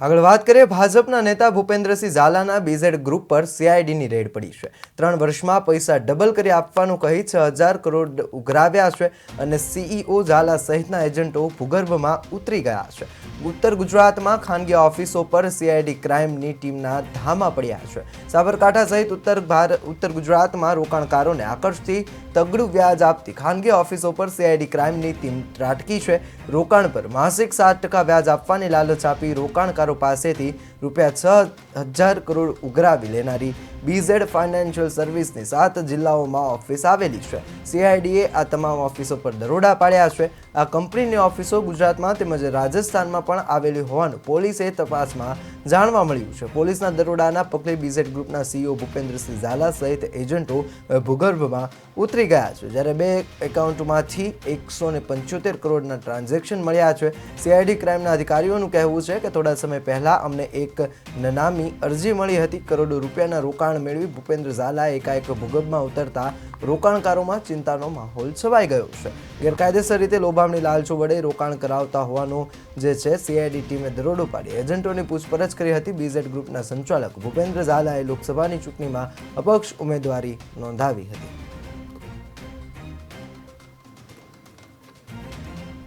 આગળ વાત કરીએ ભાજપના નેતા ભૂપેન્દ્રસિંહ ઝાલાના બીઝેડ ગ્રુપ પર સીઆઈડીની રેડ પડી છે। 3 વર્ષમાં પૈસા ડબલ કરી આપવાનું કહી 6,000 કરોડ ઉઘરાવ્યા છે અને સીઈઓ ઝાલા સહિતના એજન્ટો ભૂગર્ભમાં ઉતરી ગયા છે। ઉત્તર ગુજરાતમાં ખાનગી ઓફિસો પર સીઆઈડી ક્રાઇમની ટીમના ધામા પડ્યા છે। સાબરકાંઠા સહિત ઉત્તર ગુજરાતમાં રોકાણકારોને આકર્ષતી તગડું વ્યાજ આપતી ખાનગી ઓફિસો પર સીઆઈડી ક્રાઇમની ટીમ ત્રાટકી છે। રોકાણ પર માસિક 7% વ્યાજ આપવાની લાલચ આપી રોકાણકારો પાસેથી ₹6,000 કરોડ ઉઘરાવી લેનારી બીઝેડ ફાઇનાન્શિયલ સર્વિસની 7 જિલ્લાઓમાં ઓફિસ આવેલી છે। સીઆઈડીએ આ તમામ ઓફિસો પર દરોડા પાડ્યા છે। આ કંપનીની ઓફિસો ગુજરાતમાં તેમજ રાજસ્થાનમાં પણ આવેલી હોવાનું પોલીસે તપાસમાં જાણવા મળ્યું છે। પોલીસના દરોડાના પગલે બીઝેડ ગ્રુપના સીઈઓ ભૂપેન્દ્રસિંહ ઝાલા સહિત એજન્ટો ભૂગર્ભમાં ઉતરી ગયા છે, જ્યારે 2 એકાઉન્ટમાંથી 175 કરોડના ટ્રાન્ઝેક્શન મળ્યા છે। સીઆઈડી ક્રાઇમના અધિકારીઓનું કહેવું છે કે થોડા સમય પહેલા અમને એક નામી અરજી મળી હતી। કરોડો રૂપિયાના રોકાણ મેળવી ભૂપેન્દ્ર ઝાલા એકાએક ભૂગર્ભમાં ઉતરતા રોકાણકારોમાં ચિંતાનો માહોલ છવાઈ ગયો છે। ગેરકાયદેસર રીતે લોભામણી લાલચો વડે રોકાણ કરાવતા હોવાનો જે છે સીઆઈડી ટીમે દરોડો પાડી એજન્ટોની પૂછપરછ કરી હતી। બીઝેડ ગ્રુપના સંચાલક ભૂપેન્દ્ર ઝાલાએ લોકસભાની ચૂંટણીમાં અપક્ષ ઉમેદવારી નોંધાવી હતી।